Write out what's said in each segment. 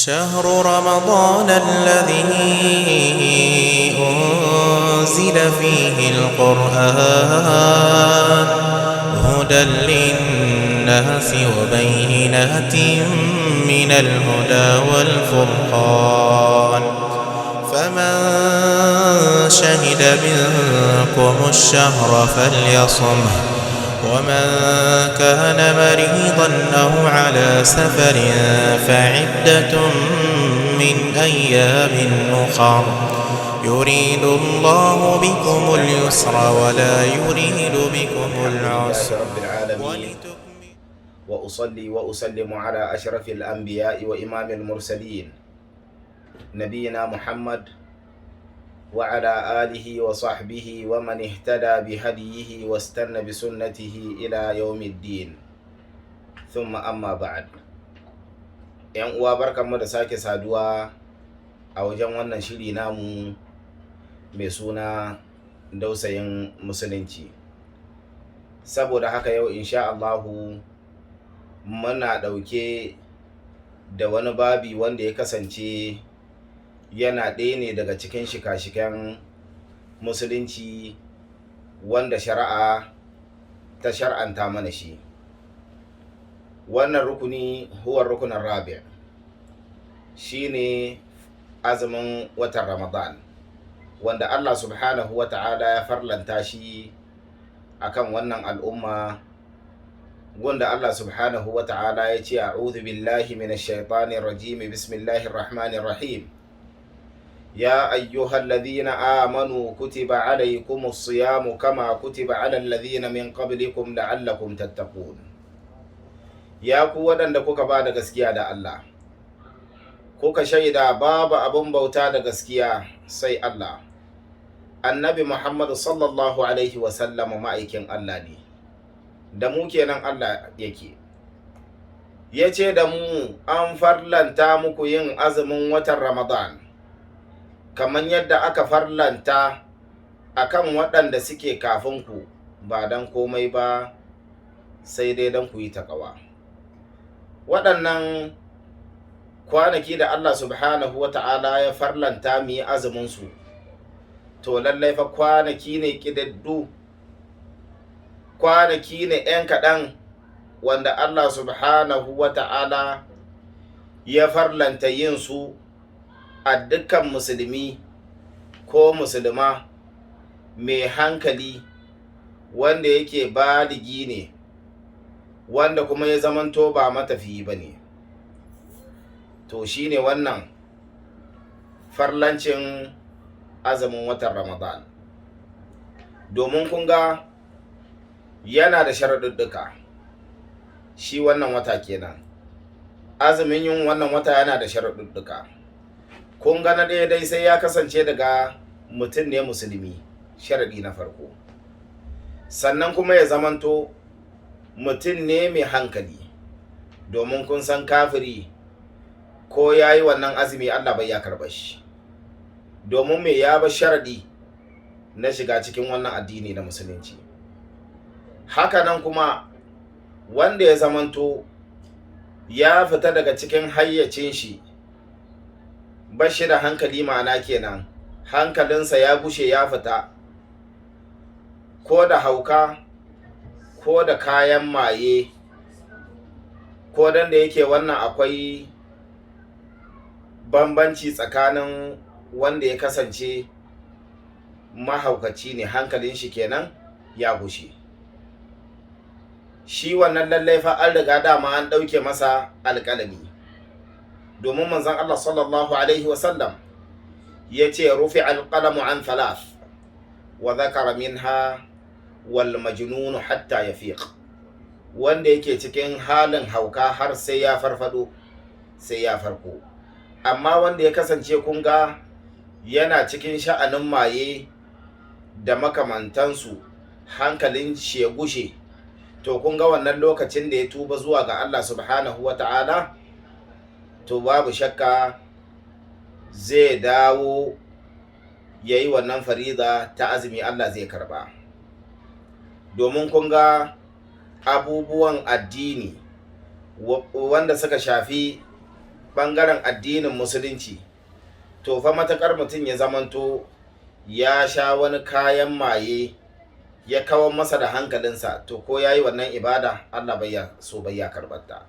شهر رمضان الذي أنزل فيه القرآن هدى للناس وبينات من الهدى والفرقان فمن شهد منكم الشهر فليصمه ومن كان مريضا أو على سفر فعدة من أيام أخر يريد الله بكم اليسر ولا يريد بكم العسر رب العالمين وأصلي وأسلم على أشرف الأنبياء وإمام المرسلين نبينا محمد وعلى آله وصحبه ومن اهتدى بهديه واستنى بسنته إلى يوم الدين ثم أما بعد ‘yan uwa barkanmu da sake saduwa a wajen wannan shiri namu mai suna dausayin musulunci. Saboda haka yau insha Allahu muna ɗauke da wani babi wanda ya kasance yana ɗaya ne daga cikin shika-shikan musulunci wanda shari'a ta shar'anta mana shi. Wannan rukuni huwa rukunin rabi' shine azumin watan Ramadan wanda Allah subhanahu wa ta'ala ya farlanta shi akan wannan al'umma, wanda Allah subhanahu wa ta'ala ya ce a'udhu billahi minash shaitanir rajim bismillahir rahmanir rahim ya ayyuhalladhina amanu kutiba alaykumus siyamu kama kutiba alal ladhina min qablikum la'allakum tattaqun. Ya ku waɗanda kuka ba da gaskiya da Allah, kuka shaida babu abin bauta da gaskiya sai Allah, annabi Muhammadu sallallahu alaihi wasallam ma'aikin Allah ne, da mu kenan Allah yake. Ya ce da mu an farlanta muku yin azumin watan Ramadan, kamar yadda aka farlanta akan waɗanda suke kafinku, ba don komai ba sai dai don ku yi taƙawa. Waɗannan kwanaki da Allah subhanahu wa ta'ala ya farlanta mu yi azuminsu, to lallai fa kwanaki ne ƙidaddu, kwanaki ne ‘yan kaɗan wanda Allah subhanahu wa ta'ala ya farlanta yin su a dukkan musulmi ko musulma mai hankali wanda yake baligi ne, wanda kuma ya zamanto ba matafiyi ba ne. To shi ne wannan farlancin azumin watan Ramadan. Domin kun ga yana da sharaɗuɗɗuka, shi wannan wata kenan. Azumin yin wannan wata yana da sharaɗuɗɗuka. Kun ga na ɗaya dai sai ya kasance daga mutum ne musulmi, sharaɗi na farko. Sannan kuma ya zamanto mutum ne mai hankali, domin kun san kafiri ko ya yi wannan azumi Allah bai ya karɓa shi, domin mai ya bar sharaɗi na shiga cikin wannan addini na musulunci. Hakanan kuma wanda ya zamanto ya fita daga cikin hayyacin shi, ba shi da hankali, ma'ana kenan hankalinsa ya gushe ya fita, ko da hauka ko da kayan maye, ko dan da yake wannan akwai bambanci tsakanin wanda ya kasance mahaukaci ne, hankalin shi kenan ya gushe. Shi wannan lallai fa an riga dama an ɗauke masa alƙalami, domin manzon Allah sallallahu alaihi wasallam ya ce rufi alƙalamu an thalath wa zakara minha wal majnunu hatta yafiq, wanda yake cikin halin hauka har sai ya farfado, sai ya farko. Amma wanda ya kasance kun ga yana cikin sha'anin maye da makamantansu, hankalin shi ya gushe, to kun ga wannan lokacin da ya tuba zuwa ga Allah subhanahu wa ta'ala, to babu shakka zai dawo ya yi wannan fariza ta azumi, Allah zai karba. Domin kun ga abubuwan addini wanda suka shafi ɓangaren addinin musulunci, to fa matakar mutum ya zamanto ya sha wani kayan maye ya kawar masa da hankalinsa, to ko ya yi wannan ibada Allah bayya so bayya karɓarta.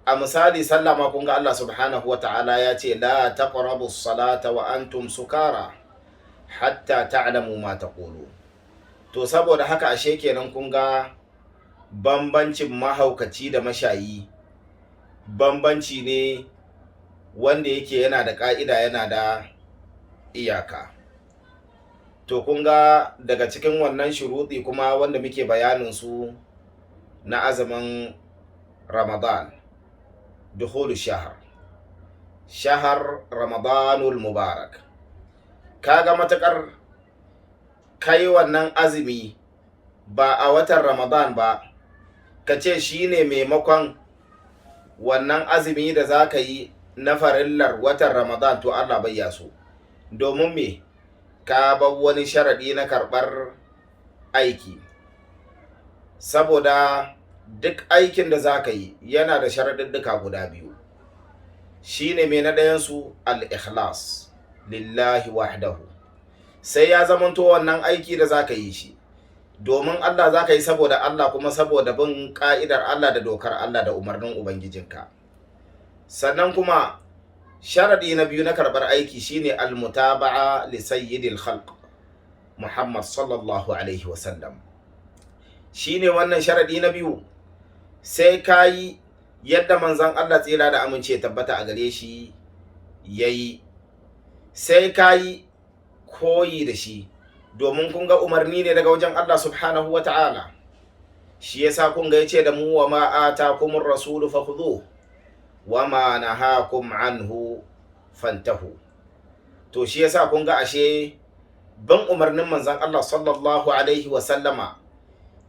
A misali sallah ma kun ga Allah subhanahu wa ta'ala ya ce la taqrabu salata wa antum sukara hatta ta'lamu ma taqulu. To saboda haka ashe kenan kun ga bambancin mahaukaci da mashayi bambanci ne wanda yake yana da ƙa'ida, yana da iyaka. To kun ga daga cikin wannan shuruɗi kuma wanda muke bayanin su na azumin Ramadan, dukhulu shahar Ramadanul Mubarak, kaga matakar kai wannan azumi ba a watan Ramadan ba, ka ce shine maimakon wannan azumi da za ka yi na farillar watan Ramadan, to Allah bai ya so. Domin me? Ka bar wani sharaɗi na karɓar aiki, saboda duk aikin da za ka yi yana da sharaɗuɗɗuka guda biyu. Shine mai na ɗayansu al-ikhlas lillahi wahdahu, sai ya zamanto wannan aiki da za ka yi shi domin Allah za ka yi saboda Allah, kuma saboda bin ƙa'idar Allah da dokar Allah da umarnin Ubangijinka. Sannan kuma sharaɗi na biyu na karɓar aiki shine al-mutaba'a li sayyidil khalq Muhammad sallallahu alaihi wasallam. Shine wannan sharaɗi na biyu, sai ka yi yadda manzon Allah tsira da amince tabbata a gare shi yayi, sai ka yi koyi da shi, domin kun ga umarni ne daga wajen Allah subhanahu wa ta'ala. Shi yasa kun ga yace da mu wa ma atakumur rasulu fakhudhuhu wa ma nahakum anhu fantahu. To shi yasa kun ga ashe ban umarnin manzon Allah sallallahu alaihi wa sallama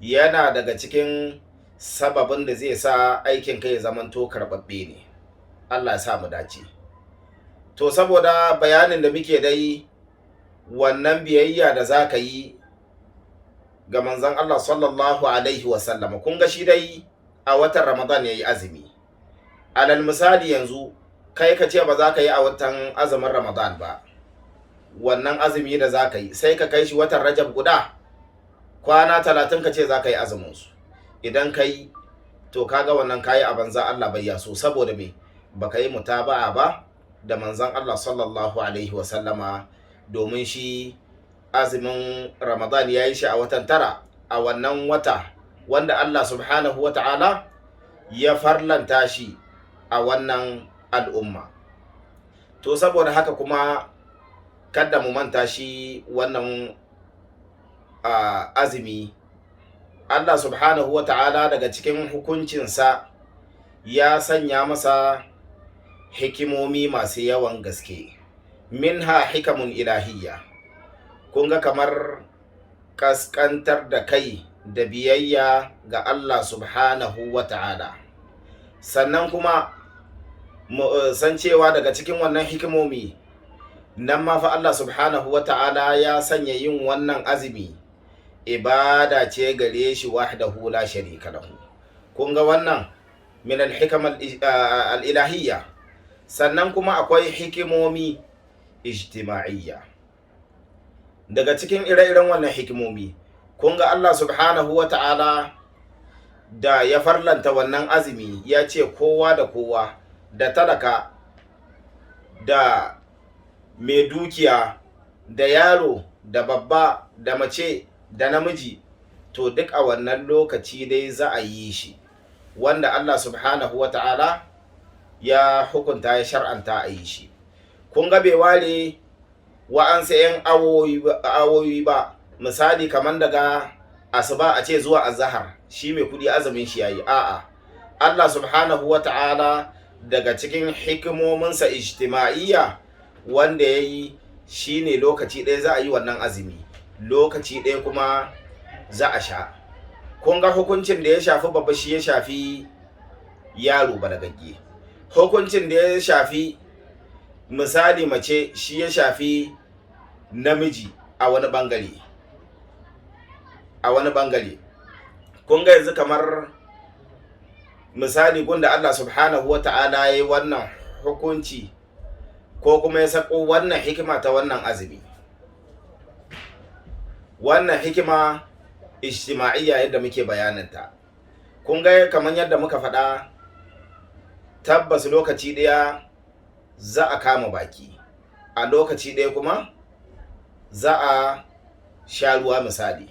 yana daga cikin sababin da zai sa aikin kai zamanto karbabbe ne. Allah ya sa mu dace. To saboda bayanin da muke dai, wannan biyayya da za ka yi ga manzon Allah sallallahu alaihi wasallama, kun ga shi dai a watan Ramadan ya yi azumi. Alal misali yanzu kai ka ce ba za ka yi a watan azumin Ramadan ba, wannan azumi da za ka yi sai ka kai shi watan Rajab guda, kwana 30 ka ce za ka yi azuminsu. Idan ka yi, to kaga wannan kayi a banza, Allah bai ya so. Saboda me? Baka yi mutaba'a ba da manzon Allah sallallahu alaihi wasallama, domin shi azumin Ramadan ya yi shi a watan 9, a wannan wata wanda Allah subhanahu wa ta'ala ya farlanta shi a wannan al'umma. To saboda haka kuma kada mu manta shi wannan azumi, Allah subhanahu wa ta'ala daga cikin hukuncinsa ya sanya masa hikimomi masu yawan gaske. Minha hikamun ilahiyya, kun ga kamar kaskantar da kai da biyayya ga Allah subhanahu wa ta'ala. Sannan kuma san cewa daga cikin wannan hikimomi nan ma fa Allah subhanahu wa ta'ala ya sanya yin wannan azumi ibada ce gare shi wahdahu la sharika lahu. Kun ga wannan min al-hikam al-ilahiyya. Sannan kuma akwai hikimomi ijtima'iyya. Daga cikin ire-iren wannan hikimomi, kun ga Allah subhanahu wa ta'ala da ya farlanta wannan azumi ya ce kowa da kowa, da talaka, da mai dukiya, da yaro, da babba, da mace, da namiji, to duk a wannan lokaci dai za a yi shi, wanda Allah subhanahu wa ta'ala ya hukunta, ya shar'anta a yi shi. Kun ga bai ware wa'ansa 'yan awoyi ba, misali kamar daga asuba a ce zuwa azahar shi mai kudi azumin shi yayi. A'a, Allah subhanahu wa ta'ala daga cikin hikimominsa ijtima'iyya wanda ya yi shi ne lokaci ɗaya za a yi wannan azumi, lokaci ɗaya kuma za a sha. Kun ga hukuncin da ya shafi babba shi ya shafi yaro balagagge, hukuncin da ya shafi misali mace shi ya shafi namiji a wani bangare. Kun ga yanzu kamar misali gunda Allah subhanahu wa ta'ala ya yi wannan hukunci ko kuma ya sako wannan hikima ta wannan azumi. Wannan hikima ijtima'iyya yadda muke bayaninta, kun ga kamar yadda muka faɗa, tabbas lokaci ɗaya za a kama baki, a lokaci ɗaya kuma za a sha ruwa misali.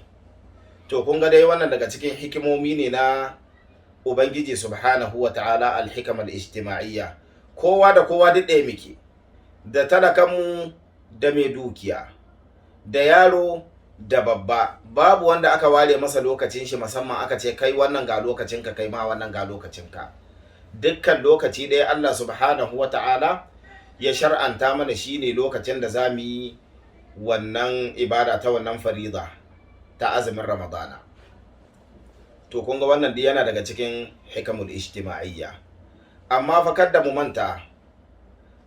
To kun ga dai wannan daga cikin hikimomi ne na Ubangiji subhanahu wa ta'ala, al-hikam al-ijtima'iyya. Kowa da kowa duk ɗaya muke, da talakanmu da mai dukiya, da yaro da babba, babu wanda aka ware masa lokacin shi musamman aka ce kai wannan ga lokacinka, kai ma wannan ga lokacinka. Dukkan lokaci ɗaya Allah subhanahu wa ta'ala ya shar'anta mana shi ne lokacin da za mu yi wannan ibada ta wannan farida ta azumin Ramadana. To kun ga wannan dai yana daga cikin hikamul ijtima'iyya. Amma fa kada mu manta,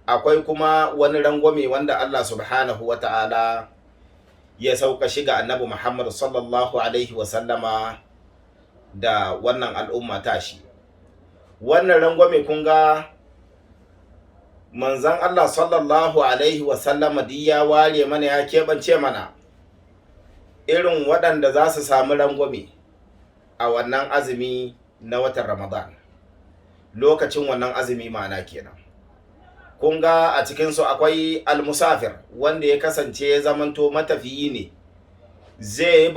akwai kuma wani rangwame wanda Allah subhanahu wa ta'ala ya sauka shiga annabi Muhammad sallallahu alaihi wa sallama da wannan al'umma tashi. Wannan rangwame kun ga manzon Allah sallallahu alaihi wa sallama ya ware mana, ya keɓance mana irin waɗanda za su samu rangwame a wannan azumi na watan Ramadan, lokacin wannan azumi ma'ana kenan. Kun ga a cikinsu akwai almusafir, wanda ya kasance ya zamanto matafiyi ne, zai yi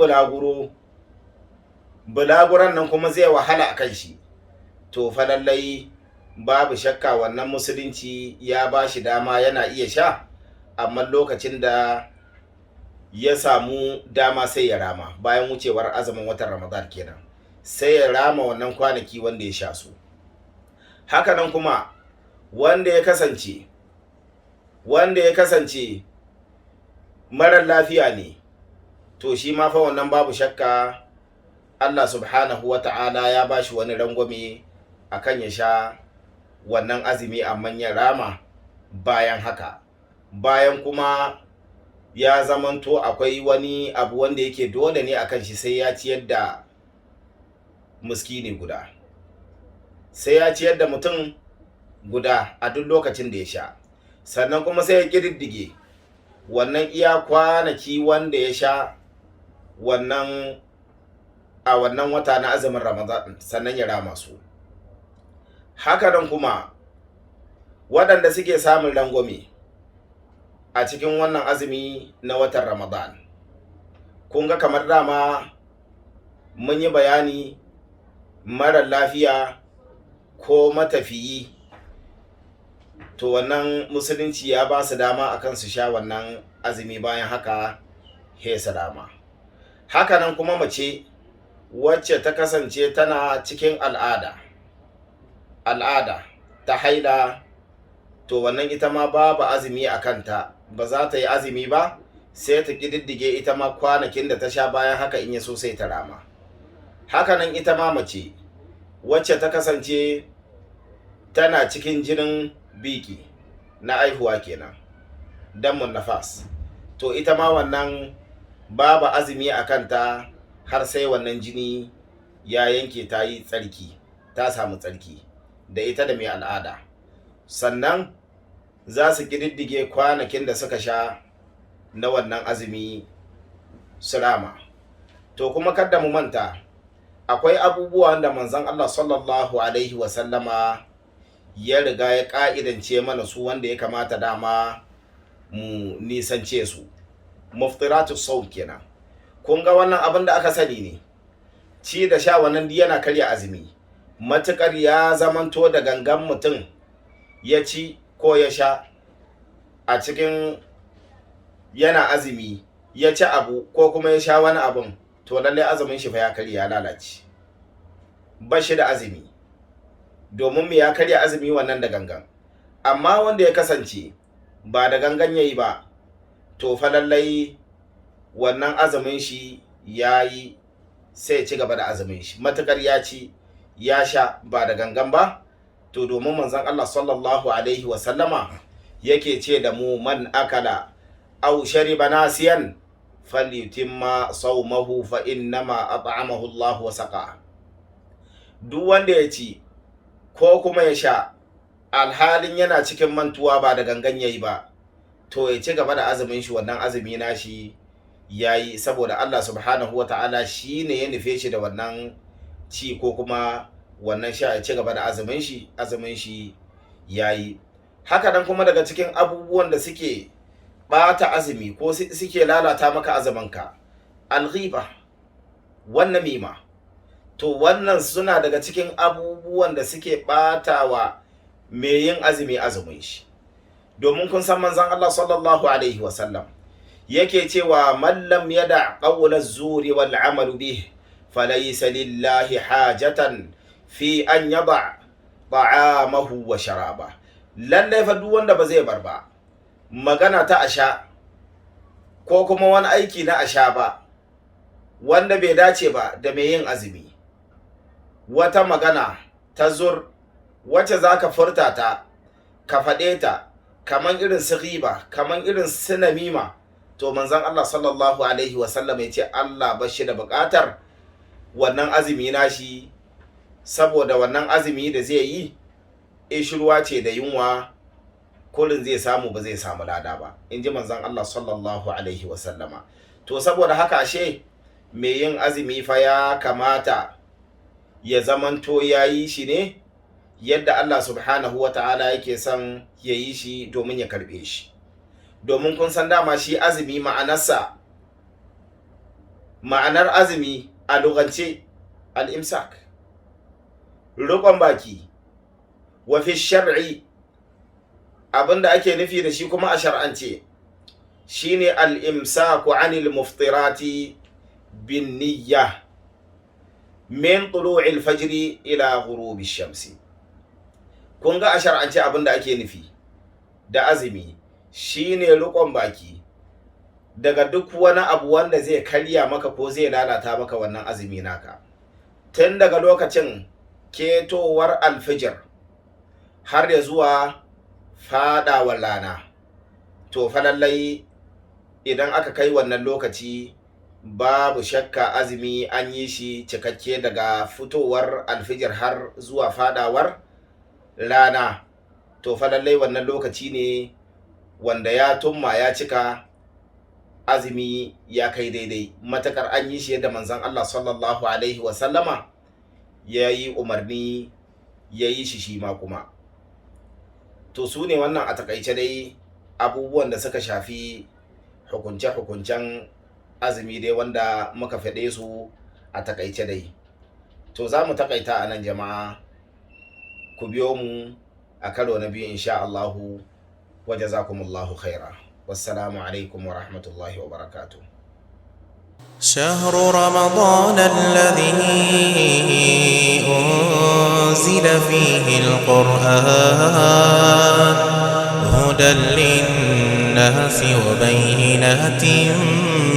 bulaguran nan kuma zai wahala a kan shi. To fa lallai babu shakka wannan musulunci ya ba shi dama yana iya sha, amma lokacin da ya samu dama sai ya rama, bayan wucewar azumin watan Ramadan kenan, sai ya rama wannan kwanaki wanda ya sha su. Hakanan kuma wanda ya kasance marar lafiya ne, to shi ma fa wannan babu shakka Allah subhanahu wa ta'ala ya bashi wani rangwame akan ya sha wannan azumi, amma ya rama bayan haka. Bayan kuma ya zamanto akwai wani abu wanda yake dole ne akan shi, sai ya ciyar da miskini guda, sai ya ciyar da mutum guda a duk lokacin da ya sha. Sannan kuma sai ya ƙididdige wannan iya kwanaki wanda ya sha wannan a wannan wata na azumin Ramadan, sannan ya rama su. Hakanan kuma waɗanda suke samun rangwame a cikin wannan azumi na watan Ramadan, kun ga kamar dama mun yi bayani, marar lafiya ko matafiyi, to wannan musulunci ya ba su dama akan su sha wannan azumi, bayan haka he salama. Hakanan kuma mace wacce ta kasance tana cikin al'ada ta haila, to wannan ita ma babu azumi a kanta, ba za ta yi azumi ba, sai ta ƙididdige ita ma kwanakin da ta sha, bayan haka in ya so sai ta rama. Hakanan ita ma mace wacce ta kasance tana cikin jinin biki na aihuwa kenan, damun nafas, to ita ma wannan babu azumi a kanta har sai wannan jini ya yanke, ta yi tsarki, ta samu tsarki, da ita da mai al'ada. Sannan za su ƙididdige kwanakin da suka sha na wannan azumi su rama. To kuma kada mu manta, akwai abubuwan da manzon Allah sallallahu alaihi wasallama ya riga ya ƙa'idance mana su, wanda ya kamata dama mu nisance su, muftiratu sawm kenan. Kun ga wannan abin da aka sani ne, ci da sha wannan yana karya azumi, matukar ya zamanto da gangan mutum ya ci ko ya sha a cikin yana azumi, ya ci abu ko kuma ya sha wani abun, to lallai azumin shi fa ya karya, ya lalace, ba shi da azumi, domin mu ya karya azumi wannan da gangan. Amma wanda ya kasance ba da gangan yayi ba, to fa lallai wannan azumin shi yayi, sai ci gaba da azumin shi, matukar ya ci ya sha ba da gangan ba. To domin manzon Allah sallallahu alaihi wasallama yake ce da mu, man akala aw shariba nasiyan falyutimma sawmahu fa innama at'amahu Allah wa saqa. Duk wanda ya ci ko kuma ya sha alhalin yana cikin mantuwa ba da gangan yayi ba, to ya ci gaba da azumin shi, wannan azumi nashi yayi, saboda Allah subhanahu wata'ala shine ya nufe shi da wannan ci ko kuma wannan sha, ya ci gaba da azumin shi yayi. Haka nan kuma daga cikin abubuwan da suke bata azumi ko suke lalata maka azuminka, alghiba wannan mima, to wannan suna daga cikin abubuwan da suke batawa mai yin azumi azumin shi. Domin kun san manzon Allah sallallahu alaihi wasallam yake cewa man lam yada qawla zuri wal amalu bih falaysa lillahi hajatan fi an yada ta'amahu wa sharaba. Lallai fa duk wanda ba zai bar ba magana ta asha ko kuma wani aiki na asha ba wanda bai dace ba da mai yin azumi, wata magana ta zur wacce zaka furta ta ka faɗe ta kaman irin su ghiba, kaman irin su namima, to manzon Allah sallallahu alaihi wasallam ya ce Allah bashi da buƙatar wannan azumi nashi, saboda wannan azumi da zai yi ishirwa ce da yunwa, kullun zai samu ba zai samu lada ba, in ji manzon Allah sallallahu alaihi wasallama. To saboda haka ashe mai yin azumi fa ya kamata ya zamanto ya yi shi ne yadda Allah subhanahu wa ta'ala yake son ya yi shi domin ya karɓe shi. Domin kun san dama shi azumi ma'anar azumi a lugance al-imsak, riƙon baki, wa fi shar'i abinda ake nufi da shi kuma a shar'ance shine al-imsaku anil muftirati bin niyya min tulu'il fajri ila ghurubi shamsi. Kun ga a shar'ance abinda ake nufi da azumi shine riƙon baki daga duk wani abu wanda zai karya maka ko zai lalata maka wannan azumi naka, tun daga lokacin ketowar alfijir har ya zuwa fadawar rana. To fa lallai idan aka kai wannan lokaci babu shakka azumi an yi shi cikakke daga fitowar alfijir har zuwa fadawar rana. To fa lallai wannan lokaci ne wanda ya tumma ya cika, azumi ya kai daidai, matakar an yi shi yadda manzon Allah sallallahu alaihi wasallama ya yi umarni ya yi shi ma kuma. To su ne wannan a takaice dai abubuwan da suka shafi hukunce-hukuncen azumi dai wanda muka faɗe su a takaice dai. To za mu takaita a nan jama'a, ku biyo mu a karo na biyu insha Allahu, wa jazakumullahu khaira. Wassalamu alaikum wa rahmatullahi wa barakatuh. شهر رمضان الذي أنزل فيه القرآن هدى للناس وبينات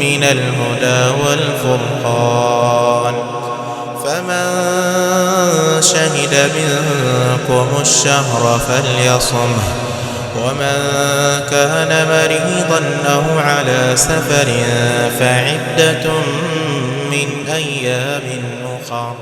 من الهدى والفرقان، فمن شهد منكم الشهر فليصمه، ومن كان مريضا أو على سفر فعدة من أيام أخر.